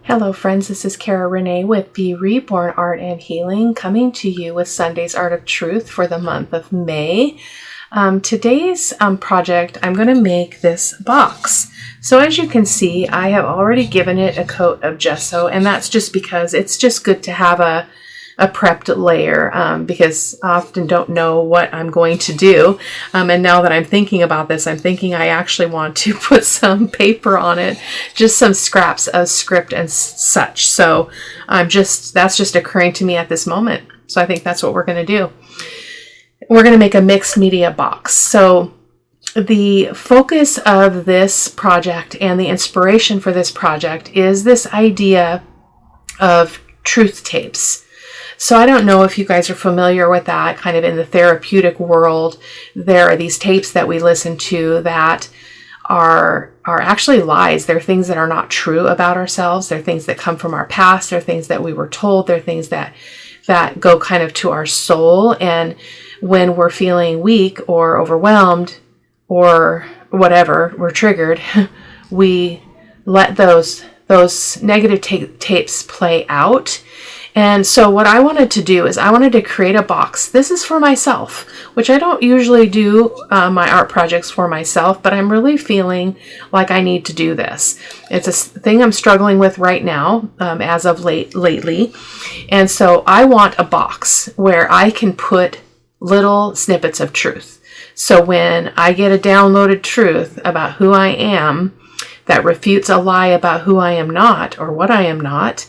Hello friends, this is Cara-Renee with B.Reborn Art and Healing, coming to you with Sunday's Art of Truth for the month of May. Today's project, I'm going to make this box. So as you can see, I have already given it a coat of gesso, and that's just because it's just good to have a prepped layer because I often don't know what I'm going to do. And now that I'm thinking about this, I'm thinking I actually want to put some paper on it, just some scraps of script and such. So that's just occurring to me at this moment. So I think that's what we're going to do. We're going to make a mixed media box. So the focus of this project and the inspiration for this project is this idea of truth tapes. So I don't know if you guys are familiar with that. Kind of in the therapeutic world, there are these tapes that we listen to that are actually lies. They're things that are not true about ourselves. They're things that come from our past. They're things that we were told. They're things that go kind of to our soul. And when we're feeling weak or overwhelmed or whatever, we're triggered, we let those negative tapes play out. And so what I wanted to do is I wanted to create a box. This is for myself, which I don't usually do my art projects for myself, but I'm really feeling like I need to do this. It's a thing I'm struggling with right now as of lately. And so I want a box where I can put little snippets of truth. So when I get a downloaded truth about who I am that refutes a lie about who I am not or what I am not,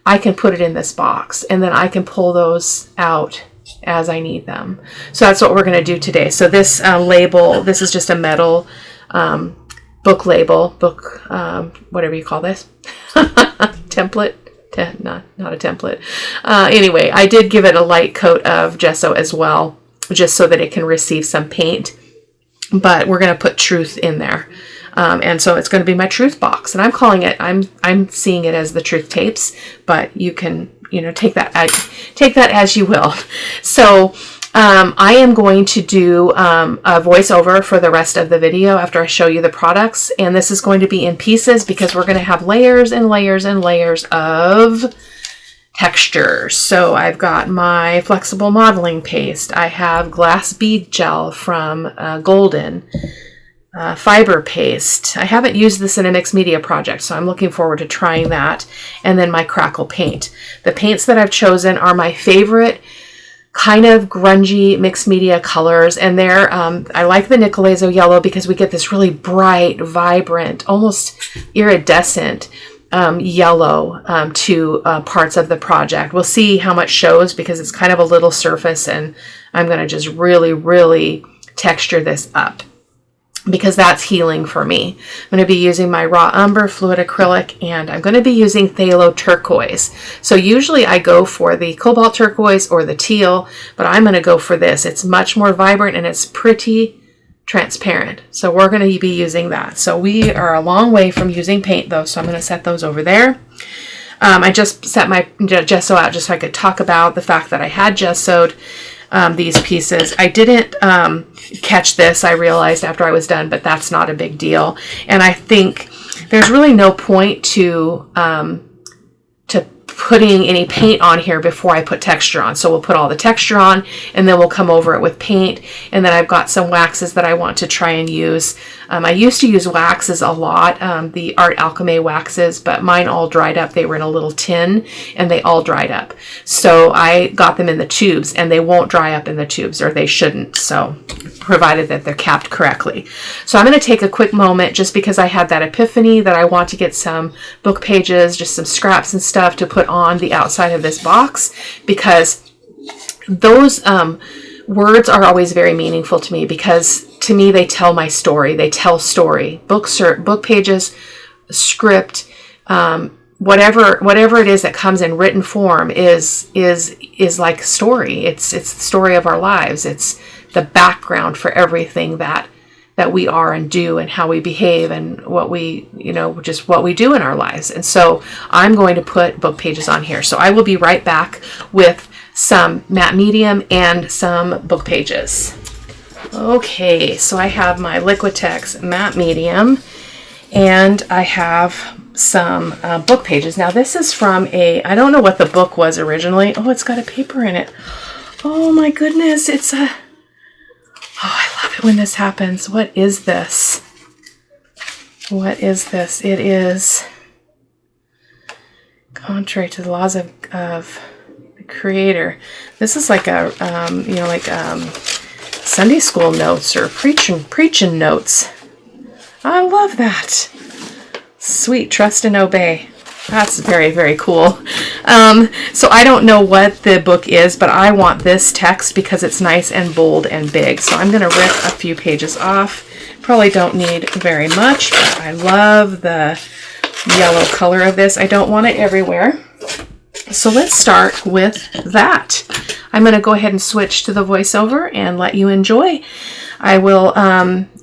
I can put it in this box, and then I can pull those out as I need them. So that's what we're going to do today. So this label, this is just a metal book label, whatever you call this, template. Not a template. Anyway, I did give it a light coat of gesso as well, just so that it can receive some paint. But we're going to put truth in there. And so it's going to be my truth box, and I'm calling it, I'm seeing it as the truth tapes, but you can, take that as you will. So, I am going to do, a voiceover for the rest of the video after I show you the products. And this is going to be in pieces because we're going to have layers and layers and layers of texture. So I've got my flexible modeling paste. I have glass bead gel from Golden. Fiber paste. I haven't used this in a mixed media project, so I'm looking forward to trying that. And then my crackle paint. The paints that I've chosen are my favorite kind of grungy mixed media colors, and they're I like the Nicolazo yellow because we get this really bright, vibrant, almost iridescent yellow to parts of the project. We'll see how much shows because it's kind of a little surface, and I'm going to just really, really texture this up, because that's healing for me. I'm going to be using my raw umber fluid acrylic, and I'm going to be using phthalo turquoise. So usually I go for the cobalt turquoise or the teal, but I'm going to go for this. It's much more vibrant and it's pretty transparent. So we're going to be using that. So we are a long way from using paint though, so I'm going to set those over there. I just set my gesso out just so I could talk about the fact that I had gessoed these pieces. I didn't catch this, I realized after I was done, but that's not a big deal. And I think there's really no point to putting any paint on here before I put texture on. So we'll put all the texture on, and then we'll come over it with paint. And then I've got some waxes that I want to try and use. I used to use waxes a lot, the Art Alchemy waxes, but mine all dried up. They were in a little tin, and they all dried up. So I got them in the tubes, and they won't dry up in the tubes, or they shouldn't, so provided that they're capped correctly. So I'm going to take a quick moment, just because I had that epiphany that I want to get some book pages, just some scraps and stuff to put on the outside of this box, because those words are always very meaningful to me, because to me they tell my story. They tell story. Book pages, script, whatever it is that comes in written form is like story. It's the story of our lives. It's the background for everything that we are and do, and how we behave, and what we, just what we do in our lives. And so I'm going to put book pages on here. So I will be right back with some matte medium and some book pages. Okay, so I have my Liquitex matte medium, and I have some book pages. Now this is from I don't know what the book was originally. Oh, it's got a paper in it. Oh my goodness, oh, I love it when this happens. What is this? What is this? It is contrary to the laws of the Creator. This is like a, Sunday school notes or preaching notes. I love that. Sweet, trust and obey. That's very, very cool. So I don't know what the book is, but I want this text because it's nice and bold and big. So I'm going to rip a few pages off. Probably don't need very much, but I love the yellow color of this. I don't want it everywhere. So let's start with that. I'm going to go ahead and switch to the voiceover and let you enjoy. I will,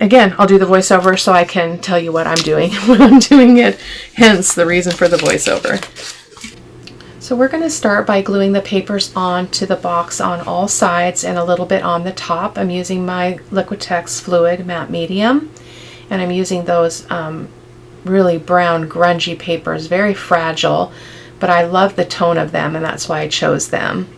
again, I'll do the voiceover so I can tell you what I'm doing when I'm doing it, hence the reason for the voiceover. So we're going to start by gluing the papers onto the box on all sides and a little bit on the top. I'm using my Liquitex Fluid Matte Medium, and I'm using those really brown, grungy papers, very fragile, but I love the tone of them, and that's why I chose them.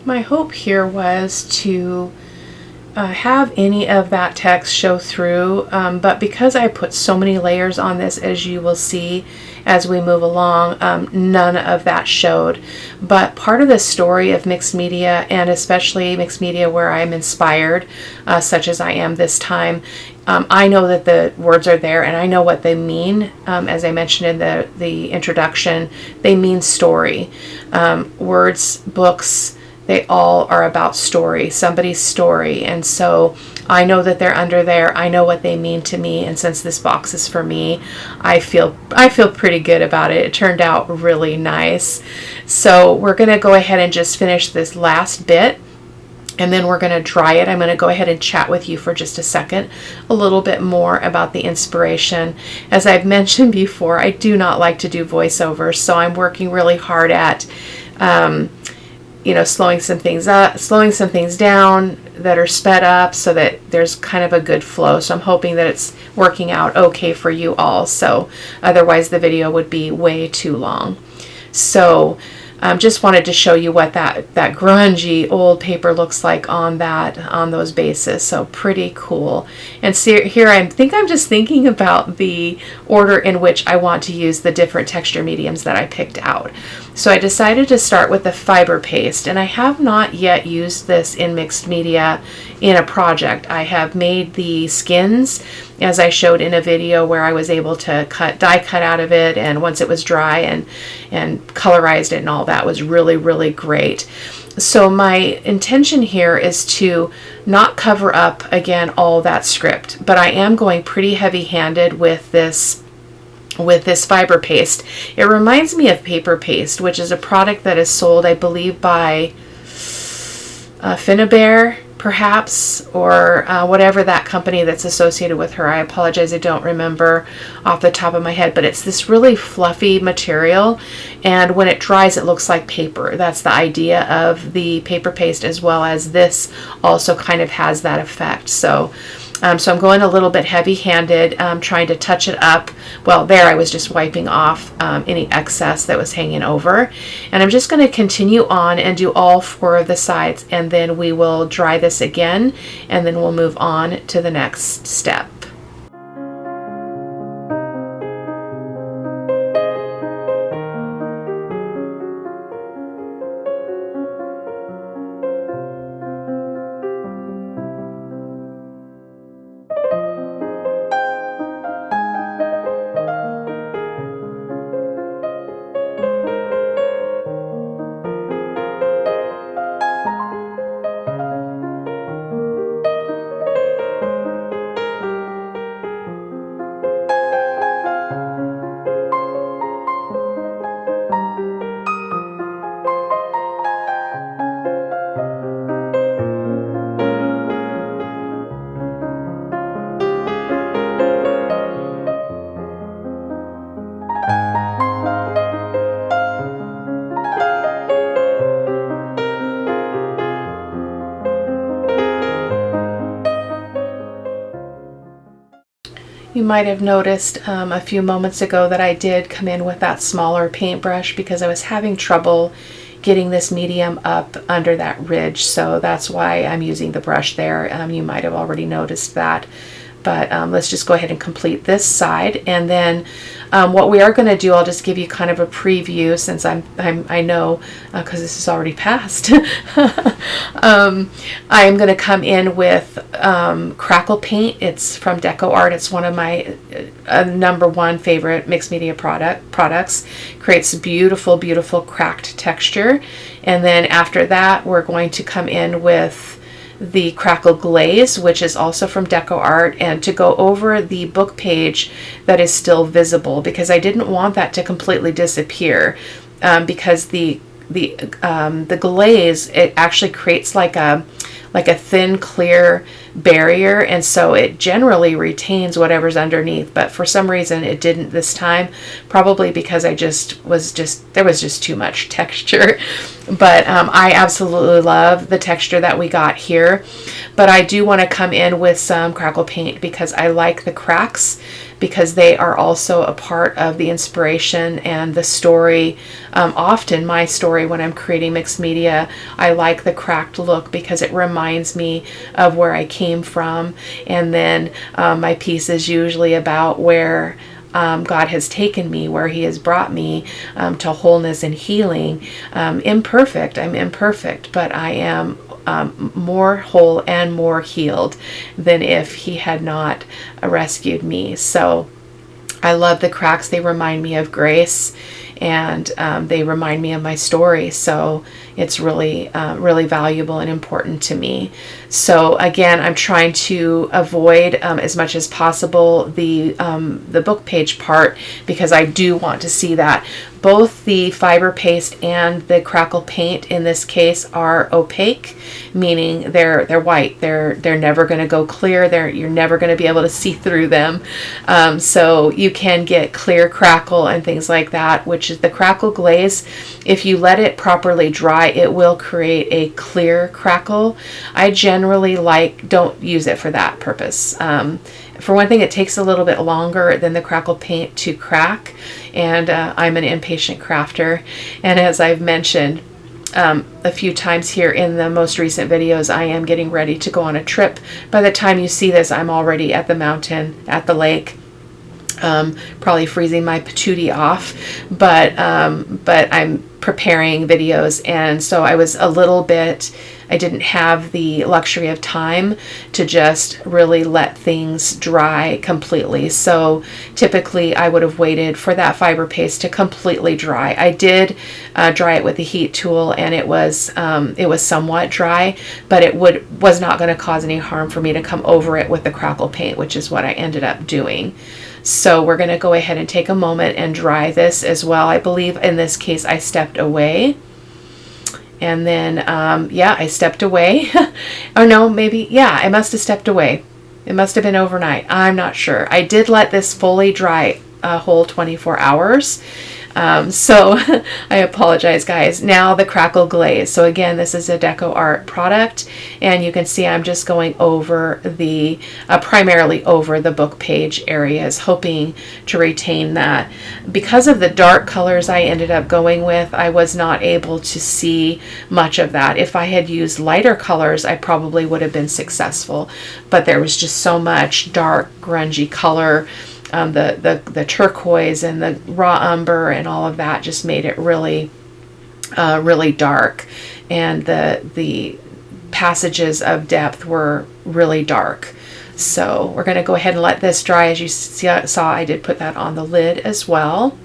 My hope here was to have any of that text show through, but because I put so many layers on this, as you will see as we move along, none of that showed. But part of the story of mixed media, and especially mixed media where I'm inspired, such as I am this time, I know that the words are there and I know what they mean. As I mentioned in the introduction, they mean story. Words, books, they all are about story, somebody's story. And so I know that they're under there. I know what they mean to me. And since this box is for me, I feel pretty good about it. It turned out really nice. So we're going to go ahead and just finish this last bit, and then we're going to dry it. I'm going to go ahead and chat with you for just a second, a little bit more about the inspiration. As I've mentioned before, I do not like to do voiceovers, so I'm working really hard at, slowing some things up, slowing some things down that are sped up so that there's kind of a good flow. So I'm hoping that it's working out okay for you all. So otherwise the video would be way too long. So just wanted to show you what that grungy old paper looks like on those bases. So pretty cool. And see here, I think I'm just thinking about the order in which I want to use the different texture mediums that I picked out. So I decided to start with the fiber paste, and I have not yet used this in mixed media in a project. I have made the skins, as I showed in a video where I was able to die cut out of it, and once it was dry and colorized it and all that was really, really great. So my intention here is to not cover up again all that script, but I am going pretty heavy-handed with this fiber paste. It reminds me of paper paste, which is a product that is sold, I believe, by Finnabair, perhaps, or whatever that company that's associated with her. I apologize, I don't remember off the top of my head, but it's this really fluffy material, and when it dries it looks like paper. That's the idea of the paper paste, as well as this also kind of has that effect. So I'm going a little bit heavy-handed, trying to touch it up. Well, there I was just wiping off any excess that was hanging over. And I'm just going to continue on and do all 4 of the sides, and then we will dry this again, and then we'll move on to the next step. You might have noticed a few moments ago that I did come in with that smaller paintbrush because I was having trouble getting this medium up under that ridge, so that's why I'm using the brush there. You might have already noticed that. But let's just go ahead and complete this side, and then what we are going to do, I'll just give you kind of a preview since I know because this is already passed. I'm going to come in with crackle paint. It's from Deco Art. It's one of my #1 favorite mixed media products. Creates beautiful, beautiful cracked texture, and then after that we're going to come in with the Crackle Glaze, which is also from Deco Art, and to go over the book page that is still visible, because I didn't want that to completely disappear, because the glaze, it actually creates like a thin clear barrier, and so it generally retains whatever's underneath, but for some reason it didn't this time, probably because there was just too much texture. But I absolutely love the texture that we got here, but I do want to come in with some crackle paint because I like the cracks, because they are also a part of the inspiration and the story. Often my story when I'm creating mixed media, I like the cracked look because it reminds me of where I came from, and then my piece is usually about where God has taken me, where He has brought me to wholeness and healing. I'm imperfect, but I am more whole and more healed than if He had not rescued me. So I love the cracks. They remind me of Grace, and they remind me of my story. So it's really, really valuable and important to me. So again, I'm trying to avoid as much as possible the book page part, because I do want to see that. Both the fiber paste and the crackle paint in this case are opaque, meaning they're white. They're never going to go clear. You're never going to be able to see through them. So you can get clear crackle and things like that, which is the crackle glaze. If you let it properly dry, it will create a clear crackle. I generally don't use it for that purpose. For one thing, it takes a little bit longer than the crackle paint to crack, and I'm an impatient crafter. And as I've mentioned a few times here in the most recent videos, I am getting ready to go on a trip. By the time you see this, I'm already at the mountain, at the lake, probably freezing my patootie off, but I'm preparing videos, and so I didn't have the luxury of time to just really let things dry completely. So typically I would have waited for that fiber paste to completely dry. I did dry it with the heat tool, and it was somewhat dry, but it was not going to cause any harm for me to come over it with the crackle paint, which is what I ended up doing. So we're going to go ahead and take a moment and dry this as well. I believe in this case I stepped away. And then, yeah, I stepped away. Or no, maybe, yeah, I must have stepped away. It must have been overnight. I'm not sure. I did let this fully dry a whole 24 hours. So I apologize, guys. Now the crackle glaze. So again, this is a Deco Art product, and you can see I'm just going over the, primarily over the book page areas, hoping to retain that. Because of the dark colors I ended up going with, I was not able to see much of that. If I had used lighter colors, I probably would have been successful, but there was just so much dark, grungy color. The turquoise and the raw umber and all of that just made it really, really dark, and the passages of depth were really dark. So we're going to go ahead and let this dry. As you saw, I did put that on the lid as well.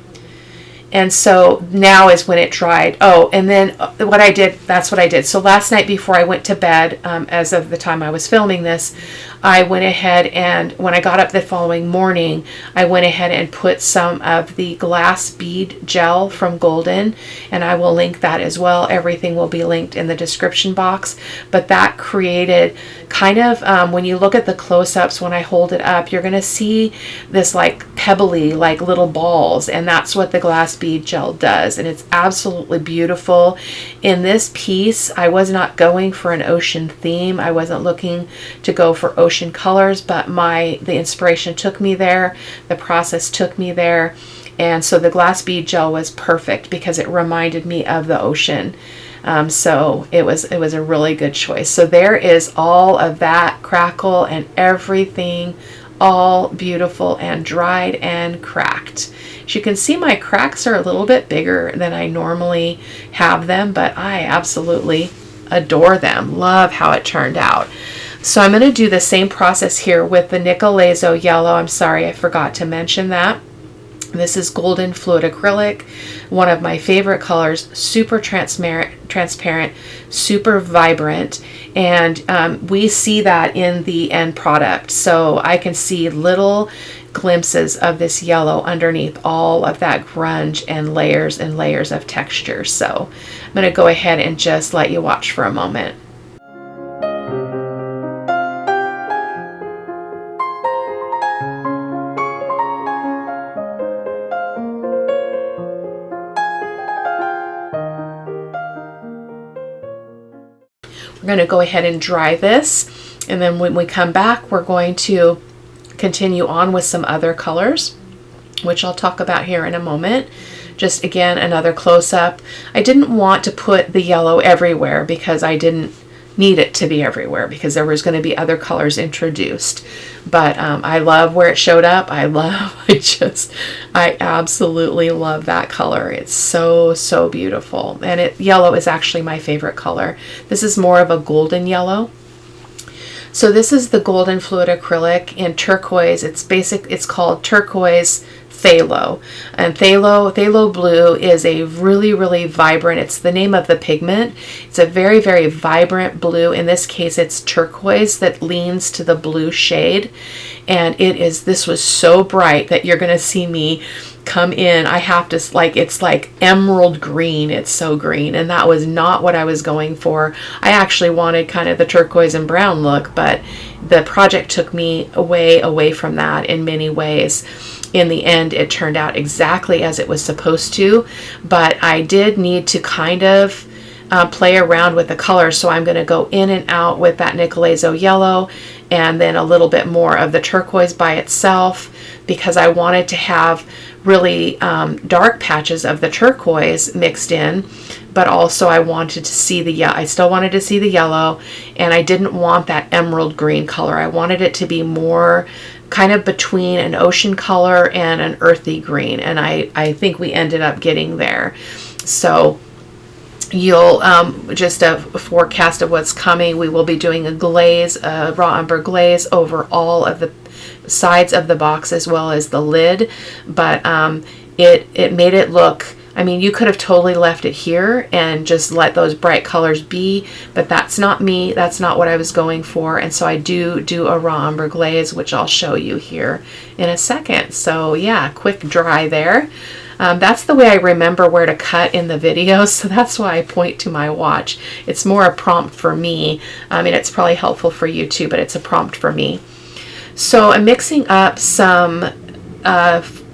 And so now is when it dried. Oh, and then what I did, that's what I did. So last night before I went to bed, as of the time I was filming this, I went ahead and when I got up the following morning, I went ahead and put some of the glass bead gel from Golden, and I will link that as well. Everything will be linked in the description box. But that created kind of, when you look at the close-ups, when I hold it up, you're going to see this like pebbly, like little balls, and that's what the glass bead gel does, and it's absolutely beautiful. In this piece, I was not going for an ocean theme. I wasn't looking to go for ocean colors, but the inspiration took me there, the process took me there, and so the glass bead gel was perfect because it reminded me of the ocean. So it was a really good choice. So there is all of that crackle and everything, all beautiful and dried and cracked. As you can see, my cracks are a little bit bigger than I normally have them, but I absolutely adore them. Love how it turned out. So I'm going to do the same process here with the Nicolazo yellow. I'm sorry, I forgot to mention that. This is Golden Fluid Acrylic, one of my favorite colors, super transparent, super vibrant, and we see that in the end product. So I can see little glimpses of this yellow underneath all of that grunge and layers of texture. So I'm going to go ahead and just let you watch for a moment. We're going to go ahead and dry this, and then when we come back, we're going to continue on with some other colors, which I'll talk about here in a moment. Just again, another close-up. I didn't want to put the yellow everywhere because I didn't need it to be everywhere, because there was going to be other colors introduced. But I love where it showed up. I absolutely love that color. It's so beautiful. And yellow is actually my favorite color. This is more of a golden yellow. So this is the golden fluid acrylic in turquoise. It's called turquoise phthalo. And phthalo blue is a really, really vibrant, it's the name of the pigment. It's a very, very vibrant blue. In this case, it's turquoise that leans to the blue shade. And this was so bright that you're going to see me come in. I have to, it's like emerald green. It's so green. And that was not what I was going for. I actually wanted kind of the turquoise and brown look, but the project took me away from that in many ways. In the end, it turned out exactly as it was supposed to, but I did need to kind of play around with the colors. So I'm going to go in and out with that Nicolazo yellow and then a little bit more of the turquoise by itself, because I wanted to have really dark patches of the turquoise mixed in, but also I wanted to see I still wanted to see the yellow, and I didn't want that emerald green color. I wanted it to be more kind of between an ocean color and an earthy green, and I think we ended up getting there. So you'll just a forecast of what's coming. We will be doing a glaze, a raw umber glaze over all of the sides of the box as well as the lid, but it made it look, I mean, you could have totally left it here and just let those bright colors be, but that's not me. That's not what I was going for. And so I do a raw umber glaze, which I'll show you here in a second. So yeah, quick dry there. That's the way I remember where to cut in the video, so that's why I point to my watch. It's more a prompt for me. I mean, it's probably helpful for you too, but it's a prompt for me. So I'm mixing up some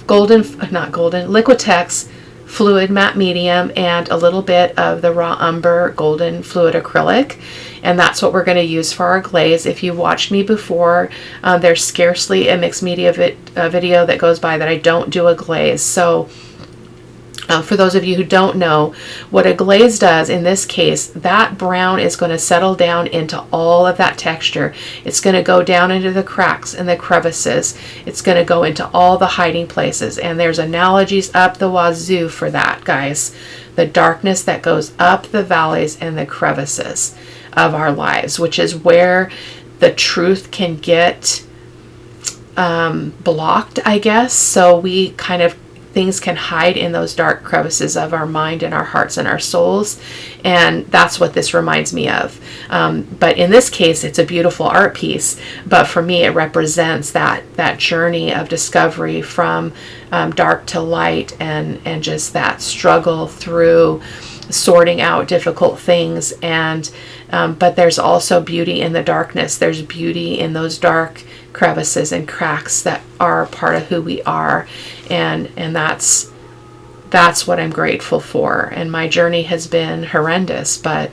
Liquitex fluid matte medium and a little bit of the raw umber golden fluid acrylic, and that's what we're going to use for our glaze. If you watched me before, there's scarcely a mixed media video that goes by that I don't do a glaze. So for those of you who don't know what a glaze does, in this case, that brown is going to settle down into all of that texture. It's going to go down into the cracks and the crevices. It's going to go into all the hiding places. And there's analogies up the wazoo for that, guys. The darkness that goes up the valleys and the crevices of our lives, which is where the truth can get blocked, I guess. So we kind of, things can hide in those dark crevices of our mind and our hearts and our souls, and that's what this reminds me of. But in this case, it's a beautiful art piece, but for me it represents that journey of discovery from dark to light, and just that struggle through sorting out difficult things. And but there's also beauty in the darkness. There's beauty in those dark crevices and cracks that are part of who we are, and that's what I'm grateful for. And my journey has been horrendous, but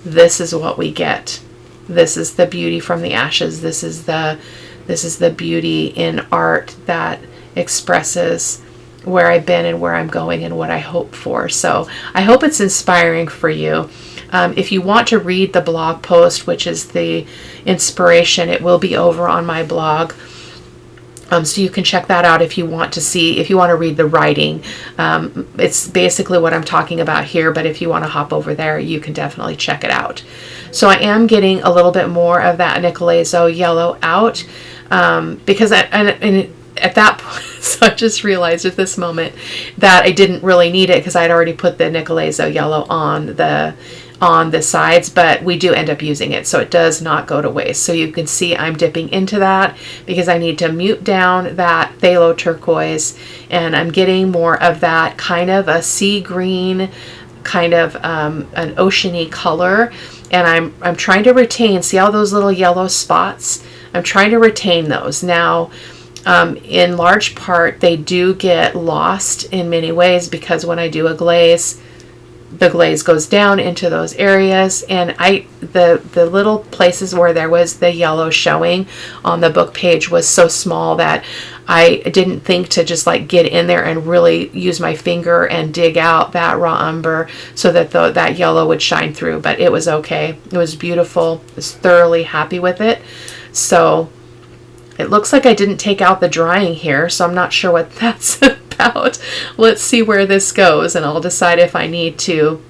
this is what we get. This is the beauty from the ashes. This is the beauty in art that expresses where I've been and where I'm going and what I hope for. So I hope it's inspiring for you. If you want to read the blog post, which is the inspiration, it will be over on my blog. So you can check that out if you want to read the writing. It's basically what I'm talking about here, but if you want to hop over there, you can definitely check it out. So I am getting a little bit more of that Nicolazo yellow out, because at that point, so I just realized at this moment that I didn't really need it, because I'd already put the Nicolazo yellow on the sides, but we do end up using it, so it does not go to waste. So you can see I'm dipping into that because I need to mute down that phthalo turquoise, and I'm getting more of that kind of a sea green, kind of an oceany color, and I'm trying to retain, see all those little yellow spots? I'm trying to retain those. Now, in large part, they do get lost in many ways, because when I do a glaze, the glaze goes down into those areas, and the little places where there was the yellow showing on the book page was so small that I didn't think to just like get in there and really use my finger and dig out that raw umber so that that yellow would shine through. But it was okay. It was beautiful. I was thoroughly happy with it. So it looks like I didn't take out the drying here, so I'm not sure what that's about. Let's see where this goes, and I'll decide if I need to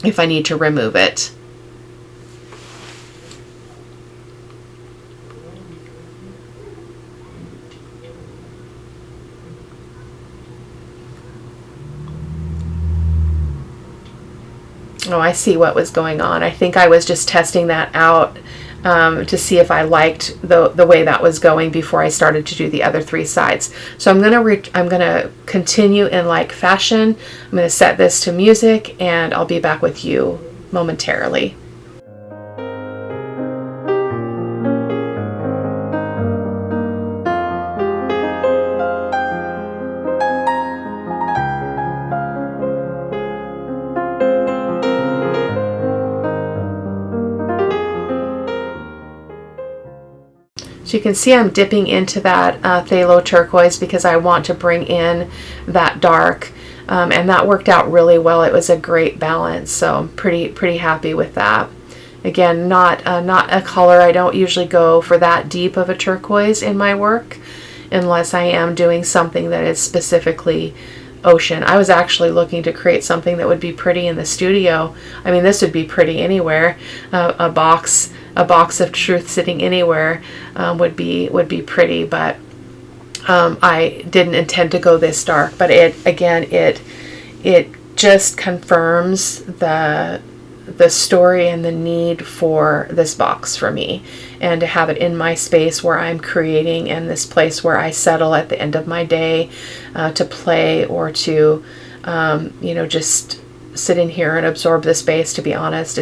remove it. Oh, I see what was going on. I think I was just testing that out to see if I liked the way that was going before I started to do the other 3 sides. So I'm gonna continue in like fashion. I'm gonna set this to music, and I'll be back with you momentarily. So you can see I'm dipping into that phthalo turquoise because I want to bring in that dark, and that worked out really well. It was a great balance, so I'm pretty happy with that. Again, not a color. I don't usually go for that deep of a turquoise in my work unless I am doing something that is specifically ocean. I was actually looking to create something that would be pretty in the studio. I mean, this would be pretty anywhere. A box of truth sitting anywhere would be pretty, but I didn't intend to go this dark. But it just confirms the story and the need for this box for me, and to have it in my space where I'm creating, and this place where I settle at the end of my day to play or to just sit in here and absorb the space. To be honest,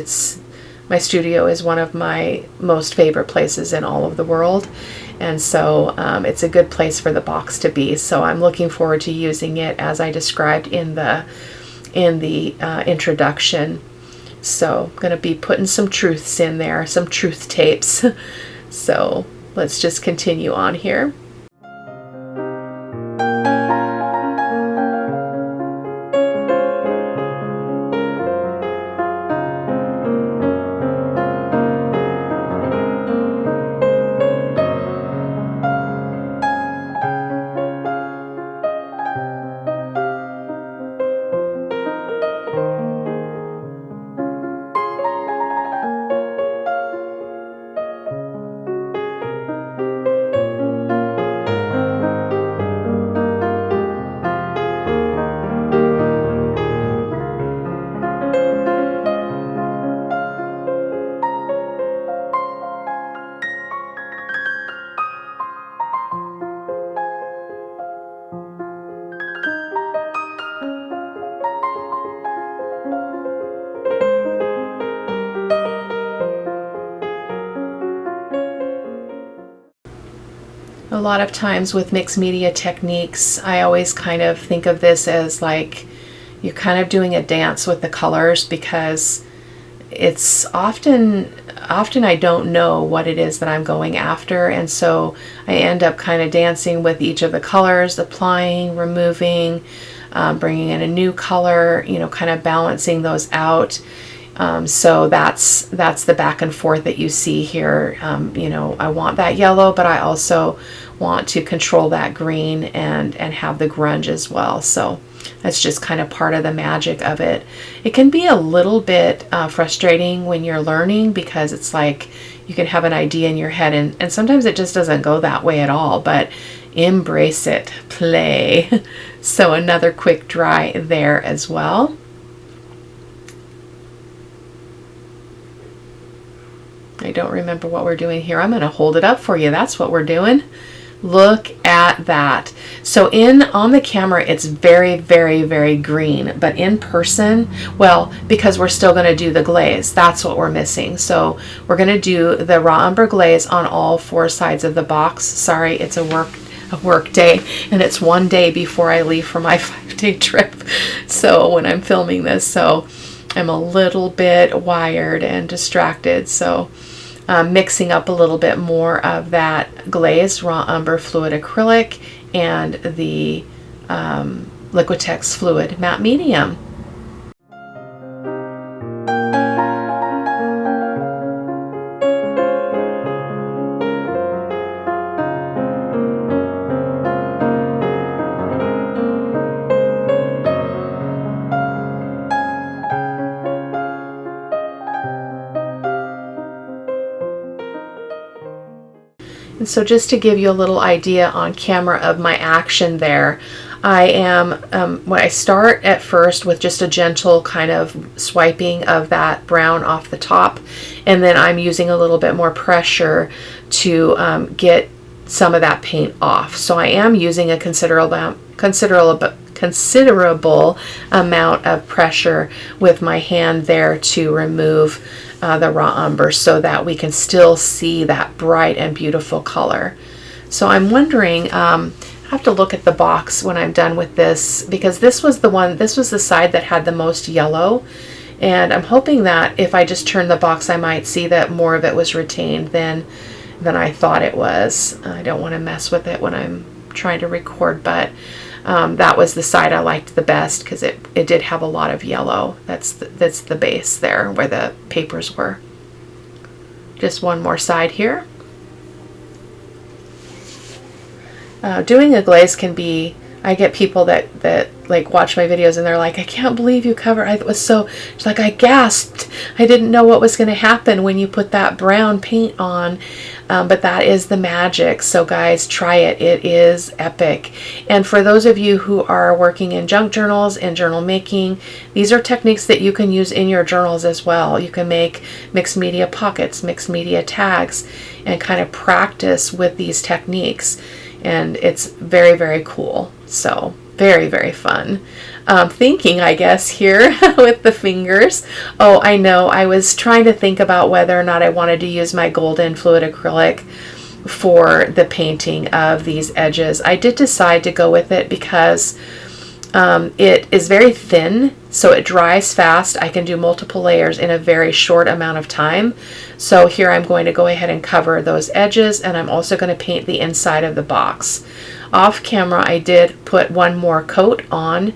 my studio is one of my most favorite places in all of the world, and so it's a good place for the box to be. So I'm looking forward to using it as I described in the introduction. So I'm going to be putting some truths in there, some truth tapes. So let's just continue on here. A lot of times with mixed media techniques, I always kind of think of this as like you're kind of doing a dance with the colors, because it's often I don't know what it is that I'm going after, and so I end up kind of dancing with each of the colors, applying, removing, bringing in a new color, kind of balancing those out. So that's the back and forth that you see here. I want that yellow, but I also want to control that green and have the grunge as well. So that's just kind of part of the magic of it. It can be a little bit frustrating when you're learning, because it's like you can have an idea in your head, and sometimes it just doesn't go that way at all, but embrace it, play. So another quick dry there as well. I don't remember what we're doing here. I'm going to hold it up for you. That's what we're doing. Look at that. So on the camera, it's very, very, very green, but in person, well, because we're still going to do the glaze, that's what we're missing. So we're going to do the raw umber glaze on all 4 sides of the box. Sorry, it's a work day, and it's one day before I leave for my 5-day trip. So when I'm filming this, so I'm a little bit wired and distracted. So mixing up a little bit more of that glazed raw umber fluid acrylic and the Liquitex fluid matte medium. And so just to give you a little idea on camera of my action there, I am, when I start at first with just a gentle kind of swiping of that brown off the top, and then I'm using a little bit more pressure to get some of that paint off. So I am using a considerable amount of pressure with my hand there to remove the raw umber so that we can still see that bright and beautiful color. So I'm wondering, I have to look at the box when I'm done with this, because this was the side that had the most yellow, and I'm hoping that if I just turn the box I might see that more of it was retained than I thought it was. I don't want to mess with it when I'm trying to record, but that was the side I liked the best because it did have a lot of yellow. That's the base there where the papers were. Just one more side here. Doing a glaze can be, I get people that like watch my videos and they're like, I can't believe you cover. It's like I gasped. I didn't know what was going to happen when you put that brown paint on. But that is the magic. So guys, try it. It is epic. And for those of you who are working in junk journals and journal making, these are techniques that you can use in your journals as well. You can make mixed media pockets, mixed media tags, and kind of practice with these techniques. And it's very, very cool. So very, very fun. Thinking, I guess, here with the fingers. Oh, I know. I was trying to think about whether or not I wanted to use my golden fluid acrylic for the painting of these edges. I did decide to go with it because it is very thin, so it dries fast. I can do multiple layers in a very short amount of time. So here I'm going to go ahead and cover those edges, and I'm also going to paint the inside of the box. Off camera, I did put one more coat on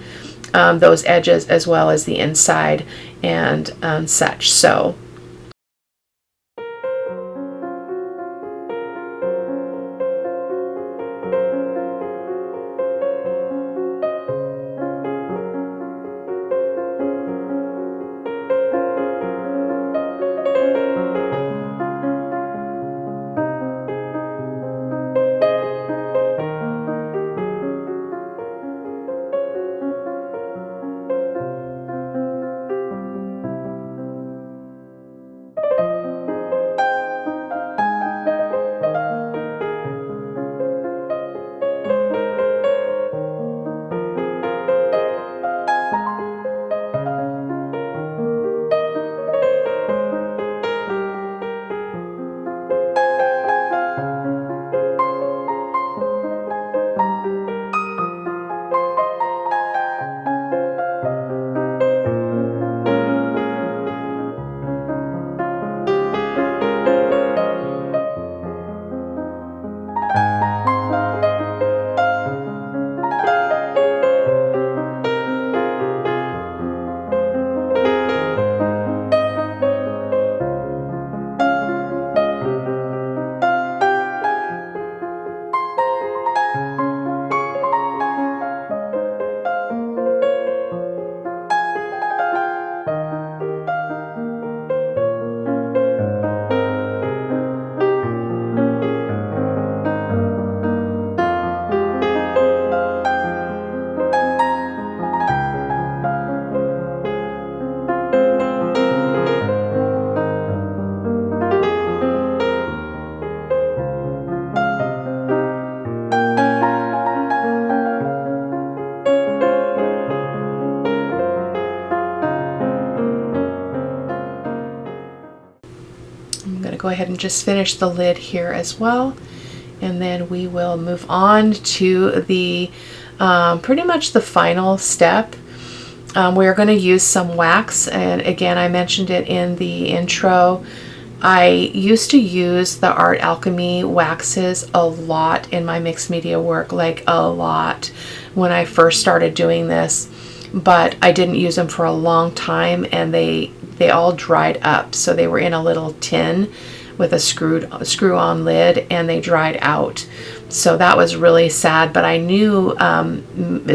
those edges as well as the inside and such. So go ahead and just finish the lid here as well, and then we will move on to the pretty much the final step. We're going to use some wax, and again, I mentioned it in the intro. I used to use the Art Alchemy waxes a lot in my mixed media work, like a lot when I first started doing this, but I didn't use them for a long time, and they all dried up. So they were in a little tin with a screw-on lid, and they dried out. So that was really sad, but I knew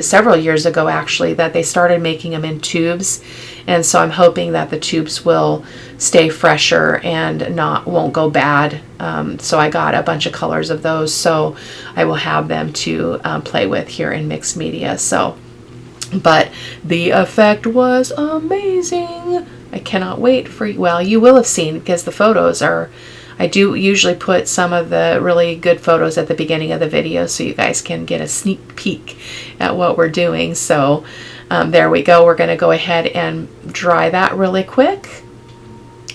several years ago actually that they started making them in tubes, And so I'm hoping that the tubes will stay fresher and won't go bad. So I got a bunch of colors of those, so I will have them to play with here in mixed media. So, but the effect was amazing. I cannot wait for you. Well, you will have seen, because the photos are, I do usually put some of the really good photos at the beginning of the video so you guys can get a sneak peek at what we're doing. So there we go. We're going to go ahead and dry that really quick.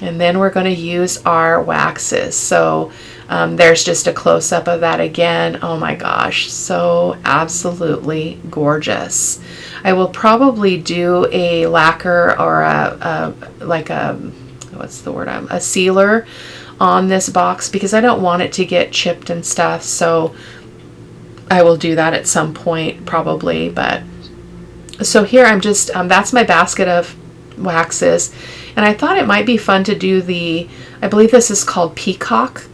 And then we're going to use our waxes. So there's just a close-up of that again. Oh my gosh, so absolutely gorgeous. I will probably do a lacquer or a sealer on this box, because I don't want it to get chipped and stuff. So I will do that at some point probably. But so here I'm just, that's my basket of waxes. And I thought it might be fun to do I believe this is called Peacock.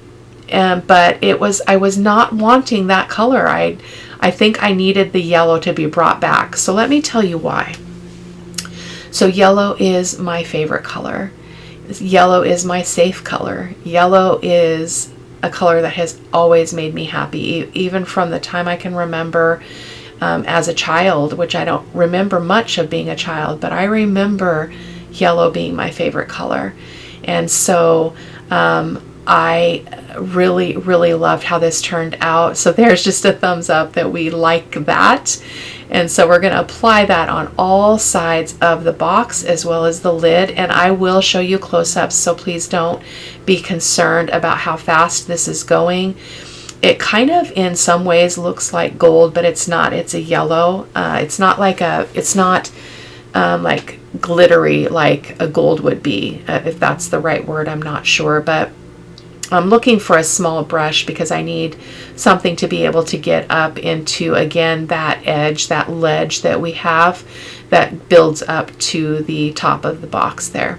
But I was not wanting that color. I think I needed the yellow to be brought back. So let me tell you why. So yellow is my favorite color. Yellow is my safe color. Yellow is a color that has always made me happy, even from the time I can remember as a child, which I don't remember much of being a child, but I remember yellow being my favorite color. And so I really, really loved how this turned out. So there's just a thumbs up that we like that. And so we're going to apply that on all sides of the box as well as the lid. And I will show you close-ups, so please don't be concerned about how fast this is going. It kind of in some ways looks like gold, but it's not. It's a yellow. It's not like like glittery like a gold would be, if that's the right word. I'm not sure, but I'm looking for a small brush because I need something to be able to get up into, again, that edge, that ledge that we have that builds up to the top of the box there.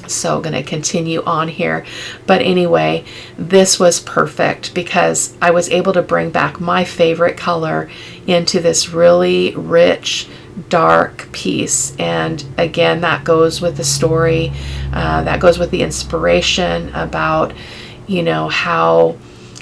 So I'm going to continue on here. But anyway, this was perfect because I was able to bring back my favorite color into this really rich, dark piece. And again, that goes with the story, that goes with the inspiration about, you know, how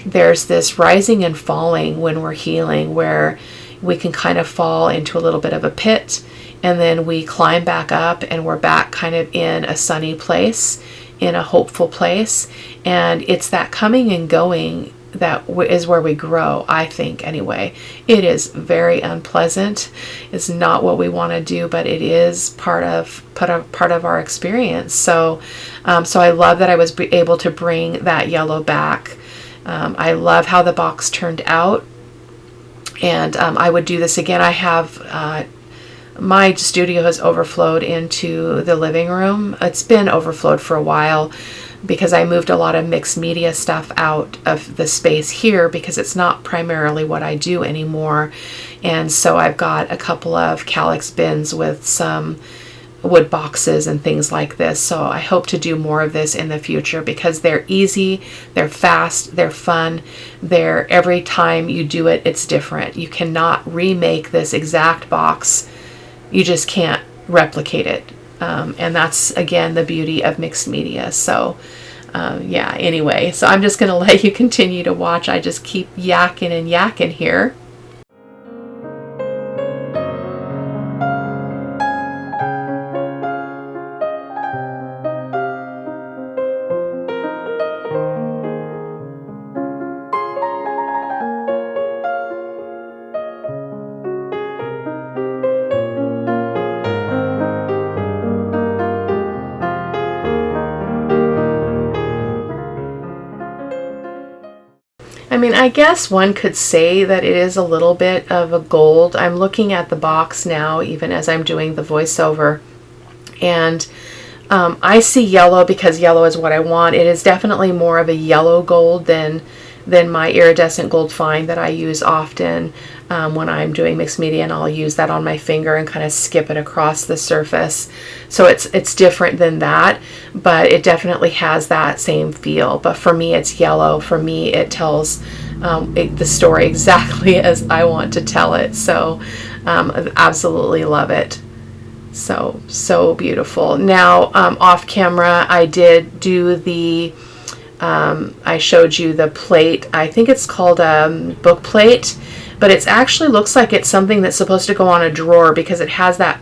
there's this rising and falling when we're healing, where we can kind of fall into a little bit of a pit, and then we climb back up and we're back kind of in a sunny place, in a hopeful place. And it's that coming and going that is where we grow, I think, anyway. It is very unpleasant. It's not what we want to do, but it is part of our experience. So so I love that I was able to bring that yellow back. I love how the box turned out, and I would do this again. I have my studio has overflowed into the living room. It's been overflowed for a while because I moved a lot of mixed media stuff out of the space here because it's not primarily what I do anymore. And so I've got a couple of calyx bins with some wood boxes and things like this. So I hope to do more of this in the future because they're easy, they're fast, they're fun. Every time you do it, it's different. You cannot remake this exact box. You just can't replicate it. And that's, again, the beauty of mixed media. So yeah, anyway, so I'm just going to let you continue to watch. I just keep yakking and yakking here. I mean, I guess one could say that it is a little bit of a gold. I'm looking at the box now, even as I'm doing the voiceover, and I see yellow because yellow is what I want. It is definitely more of a yellow gold than my iridescent gold fine that I use often when I'm doing mixed media, and I'll use that on my finger and kind of skip it across the surface. So it's different than that, but it definitely has that same feel. But for me, it's yellow. For me, it tells the story exactly as I want to tell it. So absolutely love it. So beautiful. Now, off camera, I did do the, I showed you the plate. I think it's called a book plate, but it actually looks like it's something that's supposed to go on a drawer because it has that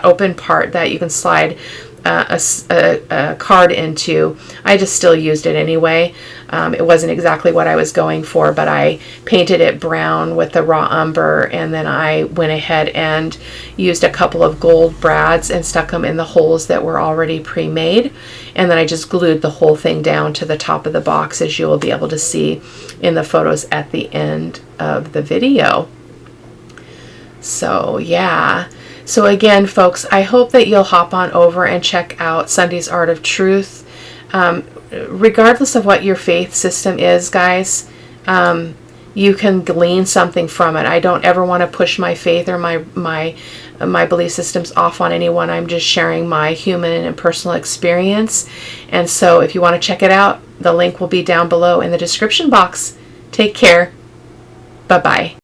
open part that you can slide a card into. I just still used it anyway. It wasn't exactly what I was going for, but I painted it brown with the raw umber, and then I went ahead and used a couple of gold brads and stuck them in the holes that were already pre-made, and then I just glued the whole thing down to the top of the box, as you will be able to see in the photos at the end of the video. So yeah. So again, folks, I hope that you'll hop on over and check out Sunday's Art of Truth. Regardless of what your faith system is, guys, you can glean something from it. I don't ever want to push my faith or my belief systems off on anyone. I'm just sharing my human and personal experience. And so if you want to check it out, the link will be down below in the description box. Take care. Bye-bye.